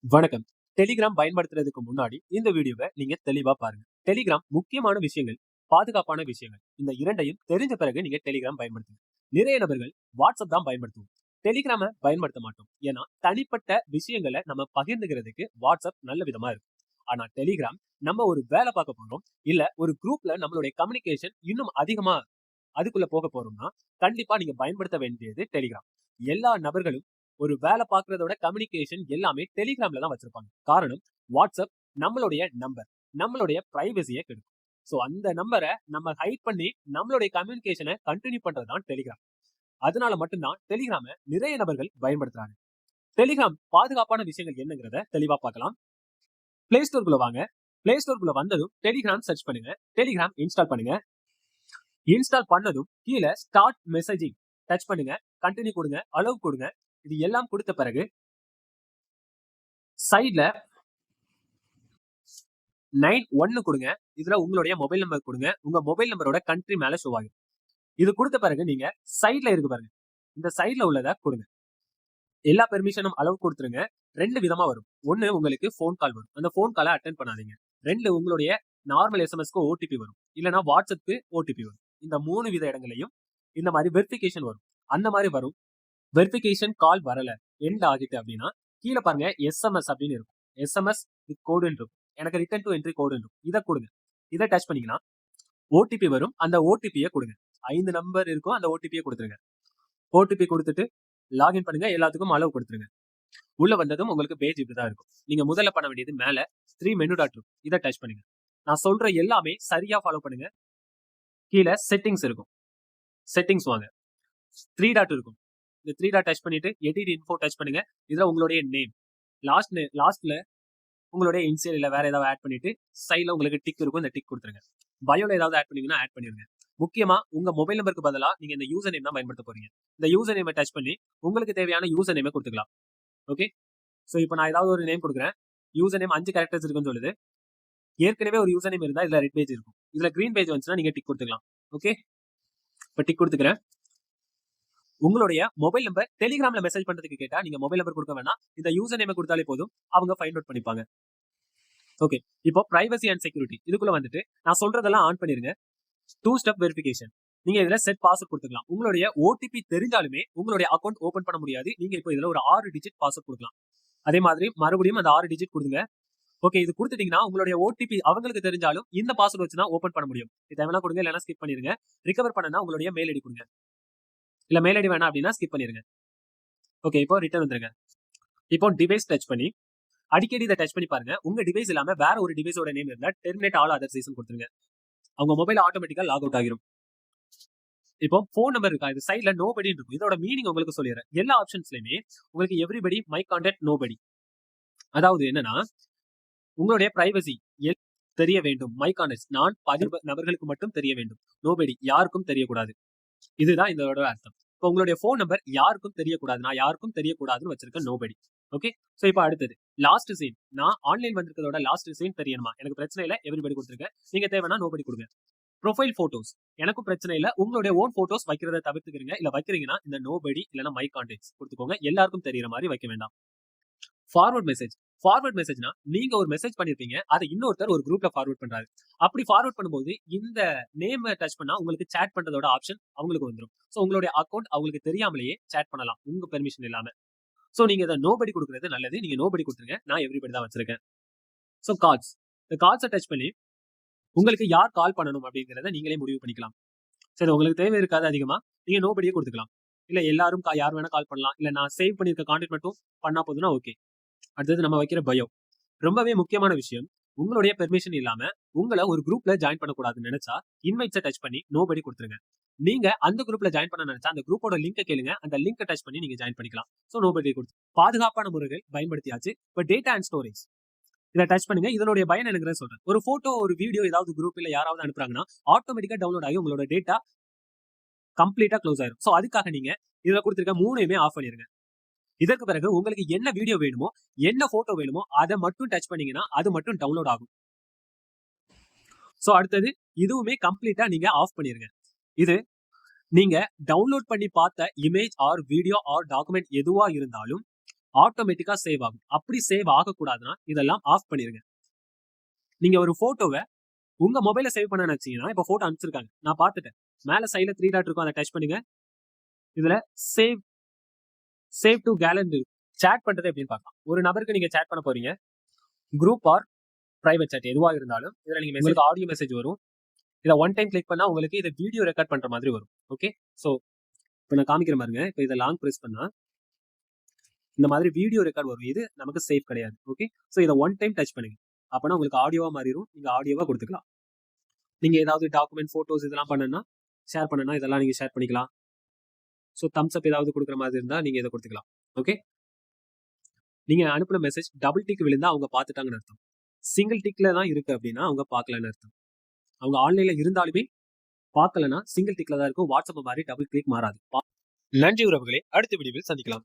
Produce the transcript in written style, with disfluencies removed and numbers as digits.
வணக்கம். டெலிகிராம் பயன்படுத்துறதுக்கு முன்னாடி இந்த வீடியோவை நீங்க தெளிவா பாருங்க. டெலிகிராம் முக்கியமான விஷயங்கள், பாதுகாப்பான விஷயங்கள் இந்த இரண்டையும் தெரிஞ்ச பிறகு நீங்க டெலிகிராம் பயன்படுத்துங்க. நிறைய நபர்கள் வாட்ஸ்அப் தான் பயன்படுத்துவோம். டெலிகிராம பயன்படுத்த மாட்டோம். ஏன்னா தனிப்பட்ட விஷயங்களை நம்ம பகிர்ந்துக்கிறதுக்கு வாட்ஸ்அப் நல்ல விதமா இருக்கு. ஆனா டெலிகிராம் நம்ம ஒரு வேலை பார்க்க போறோம், இல்ல ஒரு குரூப்ல நம்மளுடைய கம்யூனிகேஷன் இன்னும் அதிகமா அதுக்குள்ள போக போறோம்னா கண்டிப்பா நீங்க பயன்படுத்த வேண்டியது டெலிகிராம். எல்லா நபர்களும் ஒரு வேலை பார்க்கறதோட கம்யூனிகேஷன் எல்லாமே டெலிகிராம்ல தான் வச்சிருப்பாங்க. காரணம் வாட்ஸ்அப் நம்மளுடைய நம்பர், நம்மளுடைய பிரைவசியை கெடுக்கும். ஸோ அந்த நம்பரை நம்ம ஹைட் பண்ணி நம்மளுடைய கம்யூனிகேஷனை கண்டினியூ பண்றது தான் டெலிகிராம். அதனால மட்டும்தான் டெலிகிராம நிறைய நபர்கள் பயன்படுத்துறாங்க. டெலிகிராம் பாதுகாப்பான விஷயங்கள் என்னங்கிறத தெளிவா பார்க்கலாம். பிளே ஸ்டோர்க்குள்ள வாங்க. பிளே ஸ்டோர்க்குள்ள வந்ததும் டெலிகிராம் சர்ச் பண்ணுங்க. டெலிகிராம் இன்ஸ்டால் பண்ணுங்க. இன்ஸ்டால் பண்ணதும் கீழே ஸ்டார்ட் மெசேஜிங் டச் பண்ணுங்க. கண்டினியூ கொடுங்க, அளவு கொடுங்க. இது எல்லாம் கொடுத்த பிறகு சைட்ல 9 கொடுங்க. இதுல உங்களுடைய மொபைல் நம்பர் கொடுங்க. உங்க மொபைல் நம்பரோட கண்ட்ரி மேல ஷோ ஆகும். இது கொடுத்த பிறகு நீங்க சைட்ல இருக்கு பாருங்க, இந்த சைட்ல உள்ளதை கொடுங்க. எல்லா பெர்மிஷனும் அளவு கொடுத்துருங்க. 2 விதமா வரும். ஒன்னு உங்களுக்கு ஃபோன் கால் வரும். அந்த ஃபோன் காலை அட்டென்ட் பண்ணாதீங்க. 2 உங்களுடைய நார்மல் எஸ்எம்எஸ்க்கு ஓடிபி வரும், இல்லனா வாட்ஸ்அப்க்கு ஓடிபி வரும். இந்த 3 வித இடங்களையும் இந்த மாதிரி வெரிஃபிகேஷன் வரும். அந்த மாதிரி வரும். வெரிஃபிகேஷன் கால் வரல, எண்ட் ஆகிட்டு அப்படின்னா கீழே பாருங்க எஸ்எம்எஸ் அப்படின்னு இருக்கும். எஸ்எம்எஸ் வித் கோடுன்னு இருக்கும். எனக்கு ரிட்டர்ன் டு என்ட்ரி கோடு இருக்கும். இதை கொடுங்க. இதை டச் பண்ணீங்கன்னா ஓடிபி வரும். அந்த ஓடிபியை கொடுங்க. 5 நம்பர் இருக்கும். அந்த ஓடிபியை கொடுத்துருங்க. ஓடிபி கொடுத்துட்டு லாகின் பண்ணுங்க. எல்லாத்துக்கும் அளவு கொடுத்துருங்க. உள்ள வந்ததும் உங்களுக்கு பேஜ் இப்படிதான் இருக்கும். நீங்க முதல்ல பண்ண வேண்டியது மேல 3 மெனு டாட் இருக்கும். இதை டச் பண்ணுங்க. நான் சொல்ற எல்லாமே சரியா ஃபாலோ பண்ணுங்க. கீழே செட்டிங்ஸ் இருக்கும். செட்டிங்ஸ் வாங்க. 3 டாட் இருக்கும். இந்த 3 டாட் டச் பண்ணிட்டு எடிட் இன்ஃபோ டச் பண்ணுங்க. இதுல உங்களுடைய நேம், லாஸ்ட்ல உங்களுடைய இன்சியல் இல்ல வேற ஏதாவது ஆட் பண்ணிட்டு சைட்ல உங்களுக்கு டிக் இருக்கும். இந்த டிக் கொடுத்துருங்க. பயோல ஏதாவது ஆட் பண்ணீங்கன்னா ஆட் பண்ணிருங்க. முக்கியமா உங்க மொபைல் நம்பருக்கு பதிலா நீங்க இந்த யூசர் நேம் தான் பயன்படுத்த போறீங்க. இந்த யூசர் நேமை டச் பண்ணி உங்களுக்கு தேவையான யூசர் நேமை கொடுத்துக்கலாம். ஓகே. ஸோ இப்போ நான் ஏதாவது ஒரு நேம் கொடுக்குறேன். யூசர் நேம் 5 கேரக்டர்ஸ் இருக்குன்னு சொல்லுது. ஏற்கனவே ஒரு யூசர் நேம் இருந்தா இதுல ரெட் பேஜ் இருக்கும். இதுல கிரீன் பேஜ் வந்துச்சுன்னா நீங்க டிக் கொடுத்துக்கலாம். ஓகே. இப்போ டிக் கொடுத்துக்கிறேன். உங்களுடைய மொபைல் நம்பர் டெலிகிராம்ல மெசேஜ் பண்றதுக்கு கேட்டா நீங்க மொபைல் நம்பர் கொடுக்க வேணாம். இந்த யூசர் நேமை கொடுத்தாலே போதும், அவங்க ஃபைண்ட் அவுட் பண்ணிப்பாங்க. ஓகே. இப்போ பிரைவசி அண்ட் செக்யூரிட்டி இதுக்குள்ள வந்துட்டு நான் சொல்றதெல்லாம் ஆன் பண்ணிருங்க. 2 ஸ்டெப் வெரிஃபிகேஷன். நீங்க இதுல செட் பாஸ்வேர்ட் கொடுத்துக்கலாம். உங்களுடைய ஓடிபி தெரிஞ்சாலுமே உங்களுடைய அக்கௌண்ட் ஓபன் பண்ண முடியாது. நீங்க இப்போ இதுல ஒரு 6 டிஜிட் பாஸ்வேர்ட் கொடுக்கலாம். அதே மாதிரி மறுபடியும் அந்த 6 டிஜிட் கொடுங்க. ஓகே. இது கொடுத்துட்டீங்கன்னா உங்களுடைய ஓடிபி அவங்களுக்கு தெரிஞ்சாலும் இந்த பாஸ்வேர்ட் வச்சு தான் ஓபன் பண்ண முடியும். இது தேவைன்னா கொடுங்க, இல்லைன்னா ஸ்கிப் பண்ணிருங்க. ரிகவர் பண்ணனா உங்களுடைய மெயில் ஐடி கொடுங்க. இல்ல மெயில் ஐடி வேணாம் அப்படின்னா ஸ்கிப் பண்ணிருங்க. ஓகே. இப்போ ரிட்டர்ன் வந்துருங்க. இப்போ டிவைஸ் டச் பண்ணி அடிக்கடி இதை டச் பண்ணி பாருங்க. உங்க டிவைஸ் இல்லாம வேற ஒரு டிவைஸோட நேம் இருந்தா டெர்மினேட் ஆல் அதர் சீசன் கொடுத்துருங்க. அவங்க மொபைல் ஆட்டோமேட்டிக்கா லாக் அவுட் ஆகிரும். இப்போ ஃபோன் நம்பர் இருக்கா, இது சைட்ல நோபடி இருக்கும். இதோட மீனிங் உங்களுக்கு சொல்லிடுறேன். எல்லா ஆப்ஷன்ஸ்லயுமே உங்களுக்கு எவ்ரிபடி, மை கான்டாக்ட், நோபடி. அதாவது என்னன்னா உங்களுடைய பிரைவசி தெரிய வேண்டும். மை கான்டாக்ட் நான் 10 நபர்களுக்கு மட்டும் தெரிய வேண்டும். நோபடி யாருக்கும் தெரியக்கூடாது. இதுதான் இதோட அர்த்தம். இப்போ உங்களுடைய ஃபோன் நம்பர் யாருக்கும் தெரியக்கூடாது. நான் யாருக்கும் தெரியக்கூடாதுன்னு வச்சிருக்கேன் நோபடி. ஓகே. ஸோ இப்போ அடுத்தது லாஸ்ட் சீன். நான் ஆன்லைன் வந்திருக்கிறதோட லாஸ்ட் சீன் தெரியணுமா? எனக்கு பிரச்சனை இல்லை, எவ்ரிபடி கொடுத்துருக்கேன். நீங்க தேவைன்னா நோபடி கொடுங்க. ப்ரொஃபைல் போட்டோஸ் எனக்கும் பிரச்சனை இல்லை. உங்களுடைய ஓன் போட்டோஸ் வைக்கிறத தவிர்த்துக்கிறீங்க. இல்ல வைக்கிறீங்கன்னா இந்த நோபடி இல்லைன்னா மை கான்டாக்ட்ஸ் கொடுத்துக்கோங்க. எல்லாருக்கும் தெரியற மாதிரி வைக்க வேண்டாம். Forward message. ஃபார்வர்ட் மெசேஜ்னா நீங்க ஒரு மெசேஜ் பண்ணிருப்பீங்க, அதை இன்னொருத்தர் ஒரு குரூப்ல ஃபார்வர்ட் பண்றாரு. அப்படி ஃபார்வர்ட் பண்ணும்போது இந்த நேம் டச் பண்ணா உங்களுக்கு சேட் பண்றதோட ஆப்ஷன் அவங்களுக்கு வந்துடும். ஸோ உங்களுடைய அக்கௌண்ட் அவங்களுக்கு தெரியாமலேயே சேட் பண்ணலாம், உங்க பெர்மிஷன் இல்லாம. ஸோ நீங்க இதை நோபடி கொடுக்குறது நல்லது. நீங்க நோபடி கொடுத்துருங்க. நான் எவ்ரிபடி தான் வச்சிருக்கேன். ஸோ கால்ஸ், இந்த கால்ஸை டச் பண்ணி உங்களுக்கு யார் கால் பண்ணணும் அப்படிங்கிறத நீங்களே முடிவு பண்ணிக்கலாம். சரி, உங்களுக்கு தேவை இருக்காது அதிகமா, நீங்க நோபடியே கொடுத்துக்கலாம். இல்ல எல்லாரும் யார் வேணா கால் பண்ணலாம். இல்ல நான் சேவ் பண்ணிருக்க கான்டாக்ட் மட்டும் பண்ணா போதுன்னா ஓகே. அடுத்தது நம்ம வைக்கிற பயோ. ரொம்பவே முக்கியமான விஷயம். உங்களுடைய பெர்மிஷன் இல்லாம உங்களை ஒரு குரூப்ல ஜாயின் பண்ணக்கூடாதுன்னு நினைச்சா இன்வைட்ஸை டச் பண்ணி நோபடி கொடுத்துருங்க. நீங்க அந்த குரூப்ல ஜாயின் பண்ண நினைச்சா அந்த குரூப்போட லிங்கை கேளுங்க. அந்த லிங்கை டச் பண்ணி நீங்க ஜாயின் பண்ணிக்கலாம். ஸோ நோபடி கொடுத்து பாதுகாப்பான முறைகள் பயன்படுத்தியாச்சு. இப்போ டேட்டா அண்ட் ஸ்டோரேஜ் இதை டச் பண்ணுங்க. இதனுடைய பயன் எனக்கு சொல்றேன். ஒரு போட்டோ, ஒரு வீடியோ ஏதாவது குரூப் இல்ல யாராவது அனுப்புறாங்கன்னா ஆட்டோமேட்டிக்கா டவுன்லோட் ஆகி உங்களோட டேட்டா கம்ப்ளீட்டா க்ளோஸ் ஆயிரும். ஸோ அதுக்காக நீங்க இதுல கொடுத்துருக்க 3யுமே ஆஃப் பண்ணிருங்க. இதற்கு பிறகு உங்களுக்கு என்ன வீடியோ வேணுமோ, என்ன போட்டோ வேணுமோ அதை மட்டும் டச் பண்ணீங்கன்னா அது மட்டும் டவுன்லோட் ஆகும். ஸோ அடுத்தது இதுவுமே கம்ப்ளீட்டா நீங்க ஆஃப் பண்ணிருங்க. இது நீங்க டவுன்லோட் பண்ணி பார்த்த image R video R document எதுவா இருந்தாலும் ஆட்டோமேட்டிக்கா சேவ் ஆகும். அப்படி சேவ் ஆகக்கூடாதுன்னா இதெல்லாம் ஆஃப் பண்ணிருங்க. நீங்க ஒரு போட்டோவை உங்க மொபைல சேவ் பண்ண நினைச்சீங்கன்னா, இப்போ போட்டோ அனுப்பிச்சிருக்காங்க, நான் பார்த்துட்டேன். மேல சைடுல 3 டாட் இருக்கும், அதை டச் பண்ணுங்க. இதுல சேவ் சேவ் டு கேலரி சேட் பண்றது எப்படின்னு பார்க்கலாம். ஒரு நபருக்கு நீங்க சேட் பண்ண போறீங்க, குரூப் ஆர் பிரைவேட் சேட் எதுவா இருந்தாலும் இதுல நீங்க உங்களுக்கு ஆடியோ மெசேஜ் வரும். இதை ஒன் டைம் கிளிக் பண்ணா உங்களுக்கு இதை வீடியோ ரெக்கார்ட் பண்ற மாதிரி வரும். ஓகே, ஸோ இப்போ நான் காமிக்கிற பாருங்க. இப்போ இதை லாங் பிரஸ் பண்ணா இந்த மாதிரி வீடியோ ரெக்கார்ட் வரும். இது நமக்கு சேஃப் கிடையாது. ஓகே, ஸோ இதை ஒன் டைம் டச் பண்ணுங்க. அப்போனா உங்களுக்கு ஆடியோவா மாறிடும். நீங்க ஆடியோவா கொடுத்துக்கலாம். நீங்க ஏதாவது டாக்குமெண்ட், போட்டோஸ் இதெல்லாம் பண்ணனா, ஷேர் பண்ணனா இதெல்லாம் நீங்க ஷேர் பண்ணிக்கலாம். ஸோ தம்ஸ் அப் ஏதாவது கொடுக்குற மாதிரி இருந்தா நீங்க இதை கொடுத்துக்கலாம். ஓகே, நீங்க அனுப்புன மெசேஜ் டபுள் டிக் விழுந்தா அவங்க பார்த்துட்டாங்கன்னு அர்த்தம். சிங்கிள் டிக்ல தான் இருக்கு அப்படின்னா அவங்க பார்க்கலன்னு அர்த்தம். அவங்க ஆன்லைன்ல இருந்தாலுமே பார்க்கலன்னா சிங்கிள் டிக்ல தான் இருக்கும். வாட்ஸ்அப் மாதிரி டபுள் கிளிக் மாறாது. நன்றி உறவுகளே, அடுத்த வீடியோவில் சந்திக்கலாம்.